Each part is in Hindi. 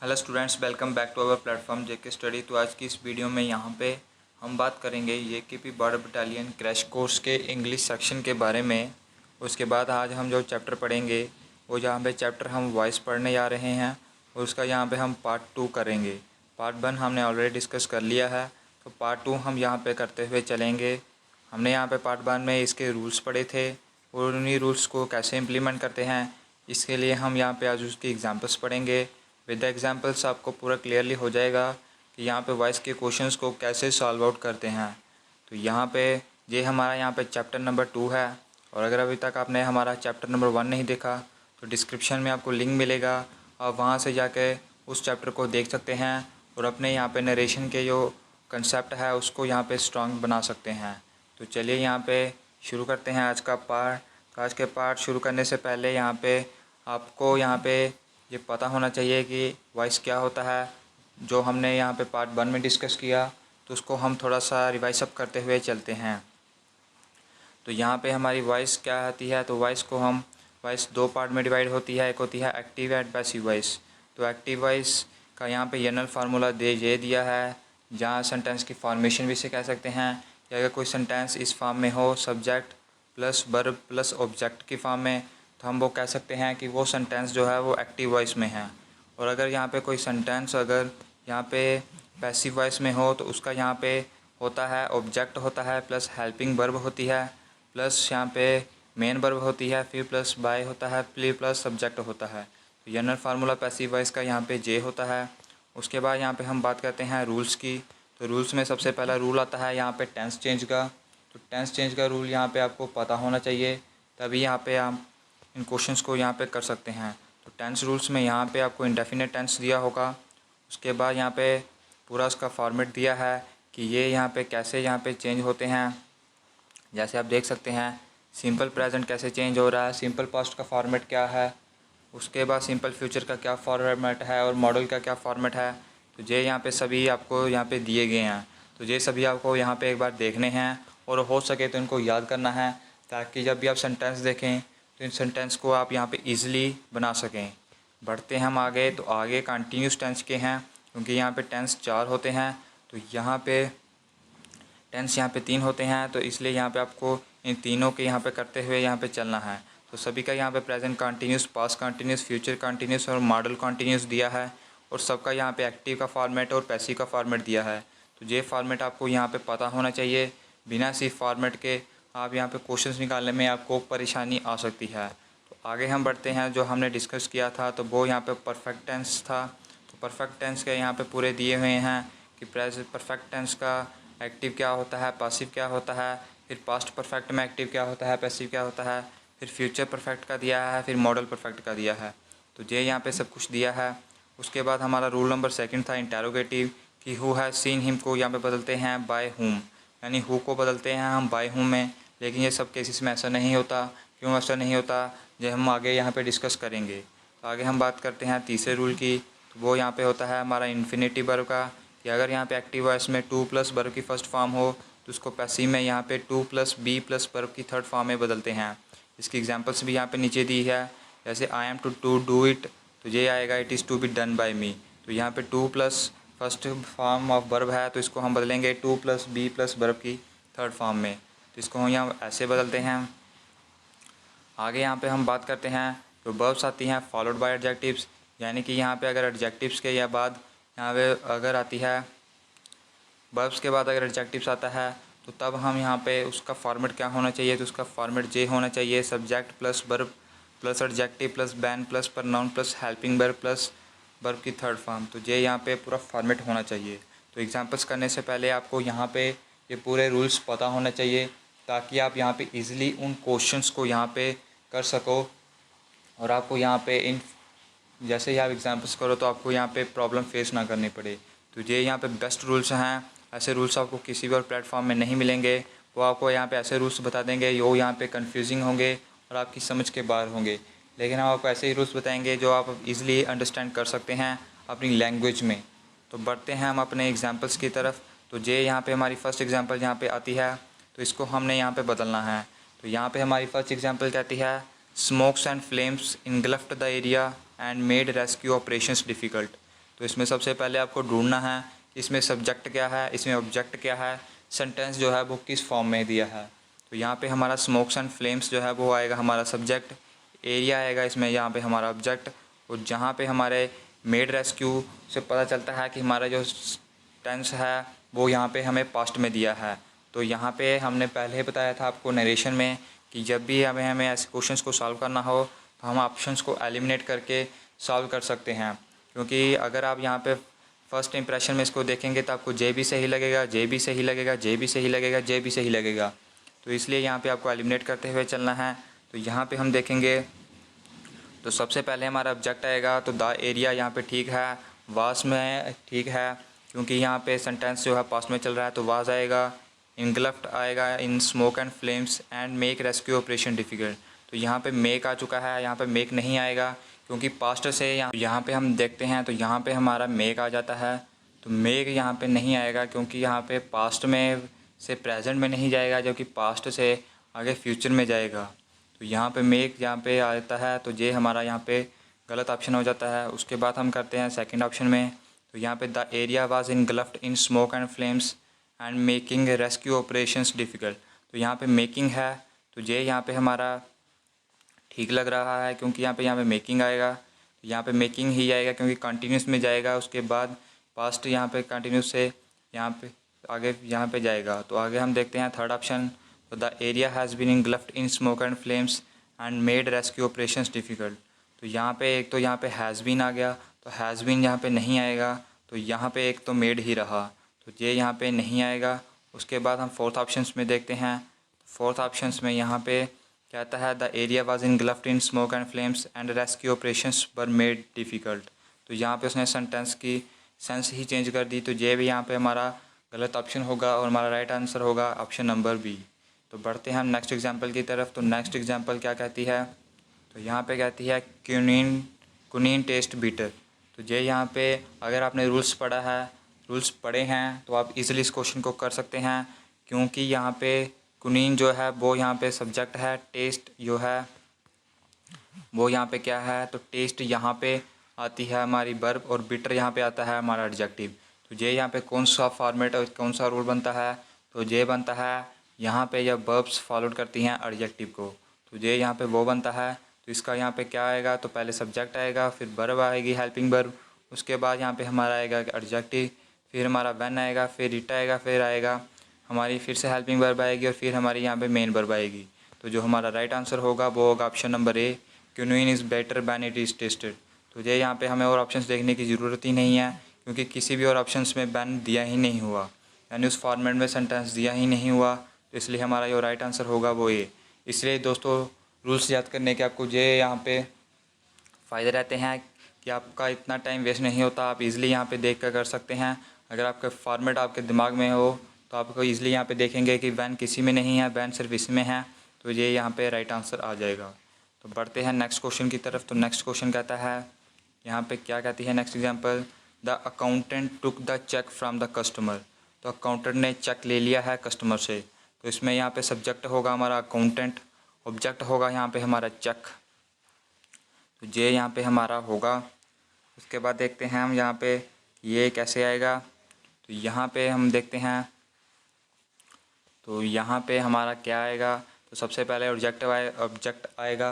Hello students, welcome back to our platform JK study. तो आज की इस वीडियो में यहाँ पे हम बात करेंगे येकेपी बॉर्डर बटालियन क्रैश कोर्स के इंग्लिश सेक्शन के बारे में। उसके बाद आज हम जो चैप्टर पढ़ेंगे वो यहाँ पे चैप्टर हम वॉइस पढ़ने जा रहे हैं और उसका यहाँ पे हम पार्ट 2 करेंगे। पार्ट 1 हमने ऑलरेडी डिस्कस कर लिया है, तो पार्ट 2 हम यहाँ पर करते हुए चलेंगे। हमने यहाँ पर पार्ट 1 में इसके रूल्स पढ़े थे और उन्हीं रूल्स को कैसे इम्प्लीमेंट करते हैं, इसके लिए हम यहाँ पे आज उसकी एग्जांपल्स पढ़ेंगे। विद द एग्जांपल्स आपको पूरा क्लियरली हो जाएगा कि यहाँ पे वॉइस के क्वेश्चंस को कैसे सॉल्व आउट करते हैं। तो यहाँ पे ये हमारा यहाँ पे चैप्टर नंबर 2 है, और अगर अभी तक आपने हमारा चैप्टर नंबर 1 नहीं देखा तो डिस्क्रिप्शन में आपको लिंक मिलेगा, आप वहाँ से जाके उस चैप्टर को देख सकते हैं और अपने यहाँ पे नरेशन के जो कंसेप्ट है उसको यहाँ पे स्ट्रॉन्ग बना सकते हैं। तो चलिए यहाँ पे शुरू करते हैं आज का पार्ट। तो आज के पार्ट शुरू करने से पहले यहाँ पे आपको यहाँ पे ये पता होना चाहिए कि वॉइस क्या होता है। जो हमने यहाँ पे पार्ट 1 में डिस्कस किया तो उसको हम थोड़ा सा रिवाइज अप करते हुए चलते हैं। तो यहाँ पे हमारी वॉइस क्या आती है, तो वॉइस 2 पार्ट में डिवाइड होती है। एक होती है एक्टिव एंड पैसिव वॉइस। तो एक्टिव वॉइस का यहाँ पे जनरल फार्मूला ये दिया है, जहाँ सेंटेंस की फॉर्मेशन भी से कह सकते हैं कि अगर कोई सेंटेंस इस फॉर्म में हो, subject plus verb plus object की फॉर्म में, तो हम वो कह सकते हैं कि वो सेंटेंस जो है वो एक्टिव वॉइस में है। और अगर यहाँ पे कोई सेंटेंस अगर यहाँ पे पैसिव वॉइस में हो तो उसका यहाँ पे होता है ऑब्जेक्ट होता है प्लस हेल्पिंग वर्ब होती है प्लस यहाँ पे मेन वर्ब होती है, फिर प्लस बाय होता है, फिर प्लस सब्जेक्ट होता है। तो जनरल फार्मूला पैसिव वॉइस का यहाँ पे जे होता है। उसके बाद यहाँ पे हम बात करते हैं रूल्स की। तो रूल्स में सबसे पहला रूल आता है यहाँ पे टेंस चेंज का। तो टेंस चेंज का रूल यहाँ पे आपको पता होना चाहिए, तभी यहाँ पे आप इन क्वेश्चंस को यहाँ पे कर सकते हैं। तो टेंस रूल्स में यहाँ पे आपको इंडेफिनिट टेंस दिया होगा। उसके बाद यहाँ पे पूरा उसका फॉर्मेट दिया है कि ये यहाँ पे कैसे यहाँ पे चेंज होते हैं। जैसे आप देख सकते हैं सिंपल प्रेजेंट कैसे चेंज हो रहा है, सिंपल पास्ट का फॉर्मेट क्या है, उसके बाद सिंपल फ्यूचर का क्या फॉर्मेट है और मॉडल का क्या फॉर्मेट है। तो ये यहाँ पे सभी आपको यहाँ पे दिए गए हैं। तो ये सभी आपको यहाँ पे एक बार देखने हैं और हो सके तो इनको याद करना है, ताकि जब भी आप सेंटेंस देखें तो इन सेंटेंस को आप यहाँ पे इजीली बना सकें। बढ़ते हैं हम आगे। तो आगे कंटिन्यूस टेंस के हैं, क्योंकि यहाँ पे टेंस 4 होते हैं, तो यहाँ पे टेंस यहाँ पे 3 होते हैं, तो इसलिए यहाँ पे आपको इन तीनों के यहाँ पे करते हुए यहाँ पे चलना है। तो सभी का यहाँ पे present continuous, past continuous, future continuous और मॉडल कंटिन्यूस दिया है, और सबका यहाँ पे एक्टिव का फॉर्मेट और पैसिव का फॉर्मेट दिया है। तो ये फॉर्मेट आपको यहाँ पे पता होना चाहिए। बिना सी फॉर्मेट के आप यहाँ पे क्वेश्चंस निकालने में आपको परेशानी आ सकती है। तो आगे हम बढ़ते हैं। जो हमने डिस्कस किया था तो वो यहाँ पे परफेक्ट टेंस था। तो परफेक्ट टेंस के यहाँ पे पूरे दिए हुए हैं कि प्रेजेंट परफेक्ट टेंस का एक्टिव क्या होता है, पासिव क्या होता है, फिर पास्ट परफेक्ट में एक्टिव क्या होता है, पैसिव क्या होता है, फिर फ्यूचर परफेक्ट का दिया है, फिर मॉडल परफेक्ट का दिया है। तो ये यहाँ पे सब कुछ दिया है। उसके बाद हमारा रूल नंबर 2 था इंटेरोगेटिव, कि हु हैज़ सीन हिम को यहाँ पे बदलते हैं बाय हुम, यानी हु को बदलते हैं हम बाय हुम में। लेकिन ये सब केसेस में ऐसा नहीं होता। क्यों ऐसा नहीं होता, ये हम आगे यहाँ पे डिस्कस करेंगे। तो आगे हम बात करते हैं तीसरे रूल की। तो वो यहाँ पे होता है हमारा इन्फिनिटिव वर्ब का, कि अगर यहाँ पे एक्टिव वॉइस में 2 प्लस वर्ब की फर्स्ट फॉर्म हो तो उसको पैसिव में यहाँ पे 2 प्लस बी प्लस वर्ब की थर्ड फॉर्म में बदलते हैं। इसकी एग्जांपल्स भी यहाँ पे नीचे दी है। जैसे I am to do it, तो ये आएगा it is to be done by me. तो यहाँ पे 2 plus first form of verb है, तो इसको हम बदलेंगे 2 प्लस बी प्लस वर्ब की थर्ड फॉर्म में। तो इसको हम यहाँ ऐसे बदलते हैं। आगे यहाँ पे हम बात करते हैं तो वर्ब्स आती हैं फॉलोड बाय एडजेक्टिव्स, यानी कि यहाँ पे अगर एडजेक्टिव्स के या बाद यहाँ पे अगर आती है वर्ब्स के बाद अगर एडजेक्टिव्स आता है तो तब हम यहाँ पे उसका फॉर्मेट क्या होना चाहिए, तो उसका फॉर्मेट जे होना चाहिए, subject plus verb plus adjective plus ban plus pronoun plus helping verb plus verb की थर्ड फॉर्म। तो ये यहाँ पे पूरा फॉर्मेट होना चाहिए। तो एग्जांपल्स करने से पहले आपको यहाँ पे ये पूरे रूल्स पता होना चाहिए, ताकि आप यहाँ पे इजीली उन क्वेश्चंस को यहाँ पे कर सको, और आपको यहाँ पे इन जैसे ही आप एग्जांपल्स करो तो आपको यहाँ पे प्रॉब्लम फेस ना करनी पड़े। तो ये यहाँ पे बेस्ट रूल्स हैं। ऐसे रूल्स आपको किसी भी और प्लेटफॉर्म में नहीं मिलेंगे। वो आपको यहाँ पे ऐसे रूल्स बता देंगे जो यहाँ पे कंफ्यूजिंग होंगे और आपकी समझ के बाहर होंगे, लेकिन हम आपको ऐसे ही रूल्स बताएंगे जो आप इजीली अंडरस्टैंड कर सकते हैं अपनी लैंग्वेज में। तो बढ़ते हैं हम अपने एग्जांपल्स की तरफ। तो ये यहाँ पे हमारी फ़र्स्ट एग्जांपल यहाँ पे आती है, तो इसको हमने यहाँ पे बदलना है। तो यहाँ पे हमारी फ़र्स्ट एग्जांपल कहती है smokes and flames इनगल्फ्ड the area and made rescue operations difficult. तो इसमें सबसे पहले आपको ढूंढना है कि इसमें सब्जेक्ट क्या है, इसमें ऑब्जेक्ट क्या है, सेंटेंस जो है वो किस फॉर्म में दिया है। तो यहाँ पे हमारा स्मोक्स एंड फ्लेम्स जो है वो आएगा हमारा सब्जेक्ट, एरिया आएगा इसमें यहाँ पे हमारा ऑब्जेक्ट, और जहाँ पे हमारे मेड रेस्क्यू से पता चलता है कि हमारा जो टेंस है वो यहाँ पे हमें पास्ट में दिया है। तो यहाँ पे हमने पहले ही बताया था आपको नरेशन में कि जब भी हमें ऐसे क्वेश्चंस को सॉल्व करना हो तो हम ऑप्शंस को एलिमिनेट करके सॉल्व कर सकते हैं, क्योंकि अगर आप यहाँ पे फर्स्ट इंप्रेशन में इसको देखेंगे तो आपको जे भी सही लगेगा, जे भी सही लगेगा, जे भी सही लगेगा, जे भी सही लगेगा। तो इसलिए यहाँ पे आपको एलिमिनेट करते हुए चलना है। तो यहाँ पे हम देखेंगे तो सबसे पहले हमारा ऑब्जेक्ट आएगा, तो द एरिया यहाँ पे ठीक है, वास में ठीक है क्योंकि यहाँ पे सेंटेंस जो है पास्ट में चल रहा है, तो वाज आएगा। इनगल्फ्ड आएगा इन smoke and flames and make rescue operation difficult. तो यहाँ पे मेक आ चुका है, यहाँ पे मेक नहीं आएगा क्योंकि पास्ट से यहाँ पे हम देखते हैं तो यहाँ पे हमारा मेक आ जाता है। तो मेक यहाँ पे नहीं आएगा क्योंकि यहाँ पे पास्ट में से प्रेजेंट में नहीं जाएगा, जबकि पास्ट से आगे फ्यूचर में जाएगा। तो यहाँ पे मेक यहाँ पे आता है, तो ये हमारा यहाँ पे गलत ऑप्शन हो जाता है। उसके बाद हम करते हैं सेकंड ऑप्शन में, तो यहाँ पे the area was इनगल्फ्ड in smoke and flames and making rescue operations difficult. तो यहाँ पे मेकिंग है, तो ये यहाँ पे हमारा ठीक लग रहा है क्योंकि यहाँ पे मेकिंग आएगा। तो यहाँ पे मेकिंग ही आएगा क्योंकि कंटिन्यूस में जाएगा, उसके बाद पास्ट यहाँ पे कंटिन्यूस से यहाँ पे आगे यहाँ पे जाएगा। तो आगे हम देखते हैं थर्ड ऑप्शन, तो the area has been engulfed in smoke and flames and made rescue operations difficult. तो यहाँ पे एक तो यहाँ पे हैज़ बीन आ गया, तो हैज़ बीन यहाँ पे नहीं आएगा, तो यहाँ पे एक तो मेड ही रहा, तो ये यहाँ पे नहीं आएगा। उसके बाद हम फोर्थ ऑप्शंस में देखते हैं। फोर्थ ऑप्शंस में यहाँ पे कहता है the area was इनगल्फ्ड in smoke and flames and rescue operations were made difficult. तो यहाँ पे उसने सेंटेंस की सेंस ही चेंज कर दी, तो ये भी यहाँ पे हमारा गलत ऑप्शन होगा और हमारा राइट आंसर होगा ऑप्शन नंबर बी। तो बढ़ते हैं हम नेक्स्ट एग्जांपल की तरफ। तो नेक्स्ट एग्जांपल क्या कहती है, तो यहाँ पे कहती है कुनीन टेस्ट बीटर। तो ये यहाँ पे अगर आपने रूल्स पढ़े हैं तो आप इजीली इस क्वेश्चन को कर सकते हैं, क्योंकि यहाँ पे कुनीन जो है वो यहाँ पे सब्जेक्ट है, टेस्ट जो है वो यहाँ पे क्या है, तो टेस्ट यहाँ पे आती है हमारी वर्ब और बिटर यहाँ पे आता है हमारा एडजेक्टिव। तो ये यहाँ पे कौन सा फॉर्मेट और कौन सा रूल बनता है, तो ये बनता है यहाँ पे जब वर्ब्स फॉलो करती हैं एडजेक्टिव को, तो ये यहाँ पे वो बनता है। तो इसका यहाँ पे क्या आएगा, तो पहले सब्जेक्ट आएगा, फिर वर्ब आएगी हेल्पिंग वर्ब, उसके बाद यहाँ पे हमारा आएगा एडजेक्टिव, फिर हमारा व्हेन आएगा, फिर इट आएगा, फिर आएगा हमारी फिर से हेल्पिंग वर्ब आएगी और फिर हमारी यहाँ पे मेन वर्ब आएगी। तो जो हमारा राइट आंसर होगा वो होगा option number A, quinine is better when it is tested. तो ये यहाँ पे हमें और ऑप्शंस देखने की ज़रूरत ही नहीं है, क्योंकि किसी भी और ऑप्शंस में बैन दिया ही नहीं हुआ, यानी उस फॉर्मेट में सेंटेंस दिया ही नहीं हुआ, तो इसलिए हमारा जो राइट आंसर होगा वो ए। इसलिए दोस्तों रूल्स याद करने के आपको ये यहाँ पे फ़ायदे रहते हैं कि आपका इतना टाइम वेस्ट नहीं होता, आप इजीली यहाँ पे देख कर सकते हैं। अगर आपका फॉर्मेट आपके दिमाग में हो तो आपको इजीली यहाँ पे देखेंगे कि वैन किसी में नहीं है, वैन सिर्फ इसमें है, तो ये यहाँ पे राइट आंसर आ जाएगा। तो बढ़ते हैं नेक्स्ट क्वेश्चन की तरफ। तो नेक्स्ट क्वेश्चन कहता है, यहाँ पे क्या कहती है next example, the accountant took the cheque from the customer. तो अकाउंटेंट ने चेक ले लिया है कस्टमर से। तो इसमें यहाँ पे सब्जेक्ट होगा हमारा अकाउंटेंट, ऑब्जेक्ट होगा यहाँ पे हमारा चेक, तो ये यहाँ पे हमारा होगा। उसके बाद देखते हैं हम यहाँ पे ये कैसे आएगा। तो यहाँ पे हम देखते हैं, तो यहाँ पे हमारा क्या आएगा, तो सबसे पहले ऑब्जेक्ट आएगा।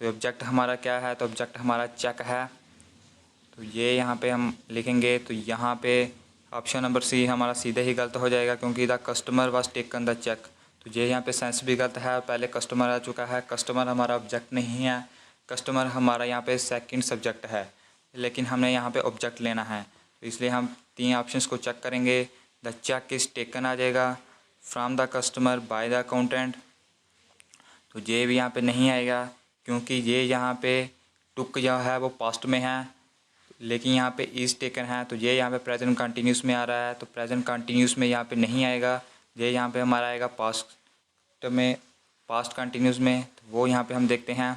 तो ऑब्जेक्ट हमारा क्या है, तो ऑब्जेक्ट हमारा चेक है। तो ये यहाँ पे हम लिखेंगे, तो यहाँ पे ऑप्शन नंबर सी हमारा सीधे ही गलत हो जाएगा, क्योंकि the customer was taken the cheque. तो ये यहाँ पे सेंस भी गलत है, पहले कस्टमर आ चुका है, कस्टमर हमारा ऑब्जेक्ट नहीं है, कस्टमर हमारा यहाँ पे सेकंड सब्जेक्ट है, लेकिन हमने यहाँ पे ऑब्जेक्ट लेना है। तो इसलिए हम तीन ऑप्शंस को चेक करेंगे। द चेक इज़ टेकन आ जाएगा, from the customer by the accountant, तो ये भी यहाँ पे नहीं आएगा क्योंकि ये यहाँ पे टुक जो है वो पास्ट में है, लेकिन यहाँ पे इज़ टेकन है, तो ये यहाँ पे प्रेजेंट कंटिन्यूस में आ रहा है, तो प्रेजेंट कंटिन्यूस में यहाँ पे नहीं आएगा। ये यहाँ पे हमारा आएगा पास्ट में, पास्ट कंटिन्यूस में, तो वो यहाँ पे हम देखते हैं।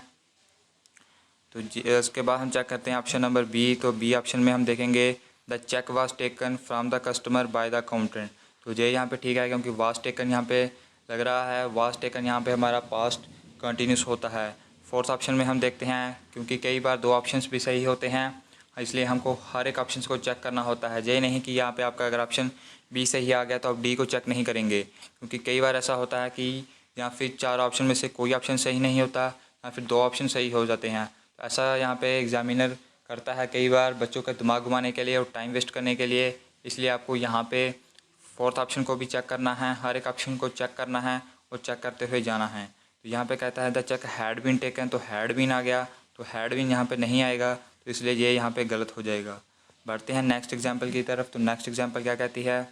तो उसके बाद हम चेक करते हैं ऑप्शन नंबर बी। तो बी ऑप्शन में हम देखेंगे the cheque was taken from the customer by the accountant. तो ये यहाँ पे ठीक है क्योंकि वाज टेकन यहाँ पे लग रहा है, वाज टेकन यहाँ पे हमारा पास्ट कंटिन्यूस होता है। फोर्थ ऑप्शन में हम देखते हैं, क्योंकि कई बार दो ऑप्शंस भी सही होते हैं, इसलिए हमको हर एक ऑप्शन को चेक करना होता है। ये नहीं कि यहाँ पे आपका अगर ऑप्शन बी सही आ गया तो आप डी को चेक नहीं करेंगे, क्योंकि कई बार ऐसा होता है कि या फिर 4 ऑप्शन में से कोई ऑप्शन सही नहीं होता या फिर 2 ऑप्शन सही हो जाते हैं। तो ऐसा यहाँ पे एग्ज़ामिनर करता है कई बार बच्चों का दिमाग घुमाने के लिए और टाइम वेस्ट करने के लिए। इसलिए आपको यहाँ पे 4th ऑप्शन को भी चेक करना है, हर एक ऑप्शन को चेक करना है और चेक करते हुए जाना है। तो यहाँ पे कहता है the cheque had been taken, तो हैड बीन आ गया, तो हैड बीन यहाँ पे नहीं आएगा, तो इसलिए ये यहाँ पे गलत हो जाएगा। बढ़ते हैं नेक्स्ट एग्जाम्पल की तरफ। तो नेक्स्ट एग्जाम्पल क्या कहती है,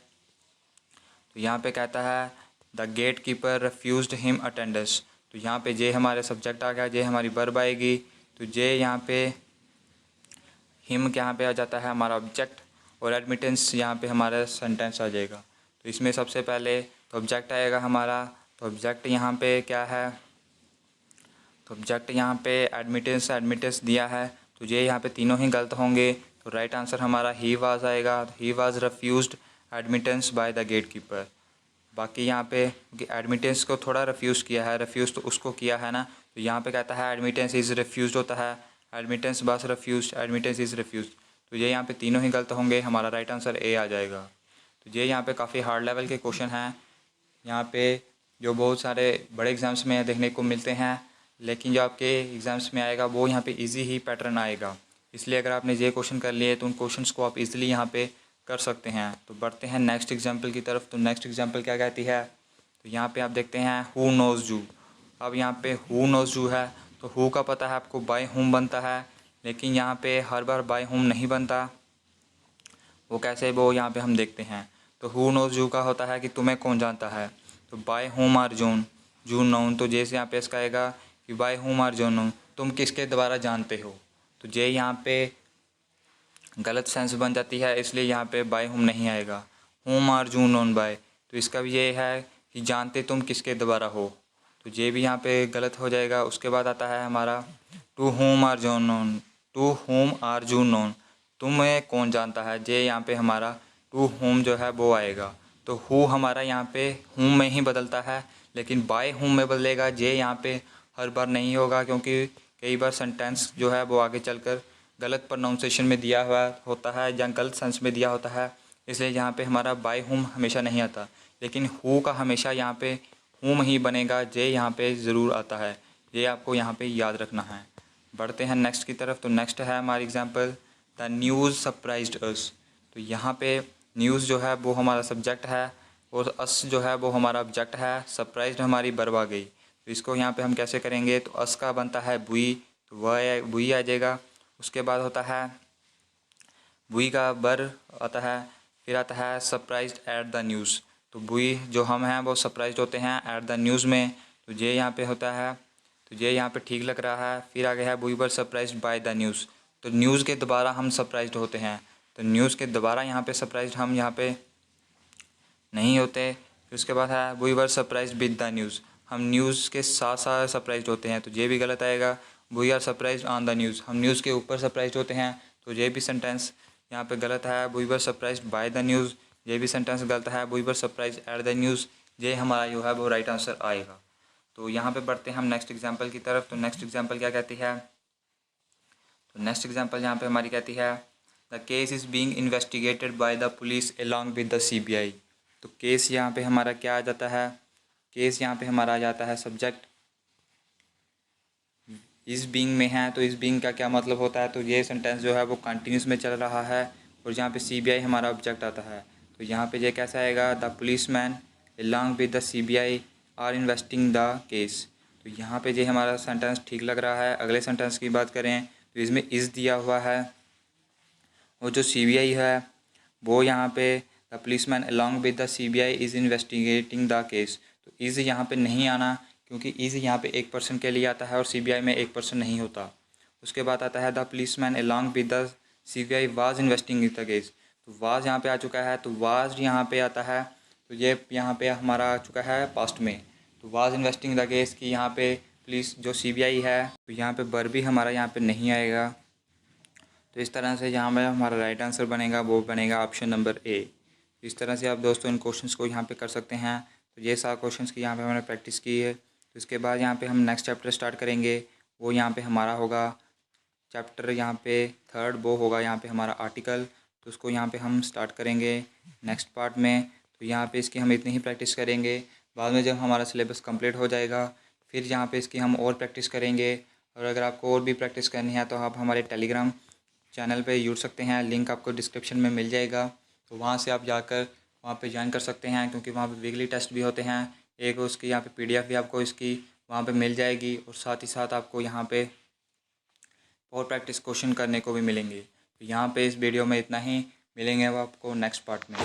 तो यहाँ पे कहता है the gatekeeper refused him attendance. तो यहाँ पे जे हमारे सब्जेक्ट आ गया, जे हमारी वर्ब आएगी, तो जे यहाँ पे हिम यहाँ पे आ जाता है हमारा ऑब्जेक्ट और एडमिटेंस यहाँ पे हमारा सेंटेंस आ जाएगा। तो इसमें सबसे पहले तो ऑब्जेक्ट आएगा हमारा, तो ऑब्जेक्ट यहाँ पे क्या है, तो ऑब्जेक्ट यहाँ पे एडमिटेंस दिया है, तो ये यहाँ पे तीनों ही गलत होंगे। तो राइट आंसर हमारा ही वाज आएगा, he was refused admittance by the gatekeeper. बाकी यहाँ पे एडमिटेंस को थोड़ा रिफ्यूज़ किया है, रिफ्यूज़ तो उसको किया है ना, तो यहाँ पे कहता है एडमिटेंस इज़ रिफ्यूज़ड होता है, एडमिटेंस बस रिफ्यूज़, एडमिटेंस इज़ रिफ्यूज़। तो ये यहाँ पे तीनों ही गलत होंगे, हमारा राइट आंसर ए आ जाएगा। तो ये यहाँ पे काफ़ी हार्ड लेवल के क्वेश्चन हैं, यहाँ पे जो बहुत सारे बड़े एग्ज़ाम्स में देखने को मिलते हैं, लेकिन जो आपके एग्ज़ाम्स में आएगा वो यहाँ पे इजी ही पैटर्न आएगा। इसलिए अगर आपने ये क्वेश्चन कर लिए तो उन क्वेश्चंस को आप इजीली यहाँ पे कर सकते हैं। तो बढ़ते हैं नेक्स्ट एग्जांपल की तरफ। तो नेक्स्ट एग्जांपल क्या कहती है, तो यहाँ पे आप देखते हैं हु नोज़ जू। अब यहाँ पे हु नोज़ जू है, तो हु का पता है आपको बाय हुम बनता है, लेकिन यहाँ पे हर बार बाय हुम नहीं बनता। वो कैसे, वो यहाँ पे हम देखते हैं। तो हु नोज़ जू का होता है कि तुम्हें कौन जानता है, तो by whom are June June known. तो जैसे यहाँ पे इसका आएगा कि बाय हुम आर जून नोन, तुम किसके द्वारा जानते हो। तो जे यहाँ पे गलत सेंस बन जाती है, इसलिए यहाँ पे बाय हुम नहीं आएगा। हुम आर जून नोन बाय, तो इसका भी ये है कि जानते तुम किसके द्वारा हो, तो ये भी यहाँ पे गलत हो जाएगा। उसके बाद आता है हमारा टू होम आर जून नोन, टू होम आर जून नोन, तुम्हें कौन जानता है। जे यहाँ पे हमारा टू होम जो है वो आएगा। तो हु हमारा यहाँ पे हुम में ही बदलता है, लेकिन बाय हुम में बदलेगा। जे यहाँ पे हर बार नहीं होगा, क्योंकि कई बार सेंटेंस जो है वो आगे चलकर गलत प्रोनाउंसिएशन में दिया हुआ होता है या गलत सेंस में दिया होता है, इसलिए यहाँ पे हमारा बाय हुम हमेशा नहीं आता। लेकिन हु का हमेशा यहाँ पे हुम ही बनेगा, जे यहाँ पे ज़रूर आता है। ये आपको यहाँ पे याद रखना है। बढ़ते हैं नेक्स्ट की तरफ। तो नेक्स्ट है हमारी एग्जांपल द न्यूज़ सरप्राइज्ड अस। तो यहाँ पे न्यूज़ जो है वो हमारा सब्जेक्ट है और अस जो है वो हमारा ऑब्जेक्ट है। सरप्राइज्ड हमारी वर्ब आ गई, तो इसको यहाँ पे हम कैसे करेंगे, तो अस का बनता है बुई, तो वह बुई आ जाएगा। उसके बाद होता है बुई का बर आता है, फिर आता है सरप्राइज्ड एट द न्यूज़। तो बुई जो हम हैं वो सरप्राइज्ड होते हैं एट द न्यूज़ में, तो ये यहाँ पे होता है, तो ये यहाँ पे ठीक लग रहा है। फिर आगे है बुई वर सरप्राइज्ड बाय द न्यूज़, तो न्यूज़ के दोबारा हम सरप्राइज्ड होते हैं, तो न्यूज़ के दोबारा यहाँ पे सरप्राइज्ड हम यहाँ पे नहीं होते। फिर उसके बाद है we were surprised with the news, हम न्यूज़ के साथ साथ सरप्राइज्ड होते हैं, तो ये भी गलत आएगा। We are surprised on the news, हम न्यूज़ के ऊपर सरप्राइज्ड होते हैं, तो ये भी सेंटेंस यहाँ पे गलत है। We were surprised by the news, ये भी सेंटेंस गलत है। We were surprised at the news, ये हमारा जो है वो राइट आंसर आएगा। तो यहाँ पे बढ़ते हैं हम नेक्स्ट एग्जाम्पल की तरफ। तो नेक्स्ट एग्जाम्पल क्या कहती है, तो नेक्स्ट एग्जाम्पल यहाँ पे हमारी कहती है the case is being investigated by the police along with the CBI। तो केस यहाँ पे हमारा क्या आ जाता है, केस यहाँ पे हमारा आ जाता है सब्जेक्ट, इस बीइंग में है, तो इस बीइंग का क्या मतलब होता है, तो ये सेंटेंस जो है वो कंटिन्यूस में चल रहा है और यहाँ पे CBI हमारा ऑब्जेक्ट आता है। तो यहाँ पे ये कैसा आएगा, the policeman along with the CBI are investing the case. तो यहाँ पे ये हमारा सेंटेंस ठीक लग रहा है। अगले सेंटेंस की बात करें तो इसमें इज़ दिया हुआ है और जो CBI है वो यहाँ पे the policeman along with the CBI is investigating the case. तो इज़ यहाँ पे नहीं आना, क्योंकि इज़ यहाँ पे एक पर्सन के लिए आता है और CBI में एक पर्सन नहीं होता। उसके बाद आता है the policeman along with the CBI was investigating the case. तो वाज यहाँ पे आ चुका है, तो वाज यहाँ पे आता है, तो ये यहाँ पे हमारा आ चुका है पास्ट में। तो वाज इन्वेस्टिंग द केस की यहाँ पे पुलिस जो CBI है, तो यहाँ पे बर भी हमारा यहाँ पे नहीं आएगा। तो इस तरह से यहाँ पे हमारा राइट आंसर बनेगा वो बनेगा ऑप्शन नंबर ए। इस तरह से आप दोस्तों इन क्वेश्चंस को यहाँ पे कर सकते हैं। तो ये सारे क्वेश्चंस की यहाँ पे हमने प्रैक्टिस की है। तो इसके बाद यहाँ पे हम नेक्स्ट चैप्टर स्टार्ट करेंगे, वो यहाँ पे हमारा होगा चैप्टर यहाँ पे 3 वो होगा यहाँ पे हमारा आर्टिकल, तो उसको यहाँ पे हम स्टार्ट करेंगे नेक्स्ट पार्ट में। तो यहाँ पे इसकी हम इतनी ही प्रैक्टिस करेंगे। बाद में जब हमारा सिलेबस कंप्लीट हो जाएगा फिर यहाँ पे इसकी हम और प्रैक्टिस करेंगे। और अगर आपको और भी प्रैक्टिस करनी है तो आप हमारे टेलीग्राम चैनल पे जुड़ सकते हैं, लिंक आपको डिस्क्रिप्शन में मिल जाएगा। तो वहाँ से आप जाकर वहाँ पे ज्वाइन कर सकते हैं, क्योंकि वहाँ पे वीकली टेस्ट भी होते हैं। एक उसकी यहाँ पे PDF भी आपको इसकी वहाँ पे मिल जाएगी, और साथ ही साथ आपको यहाँ पे और प्रैक्टिस क्वेश्चन करने को भी मिलेंगे। तो यहाँ पे इस वीडियो में इतना ही, मिलेंगे अब आपको नेक्स्ट पार्ट में।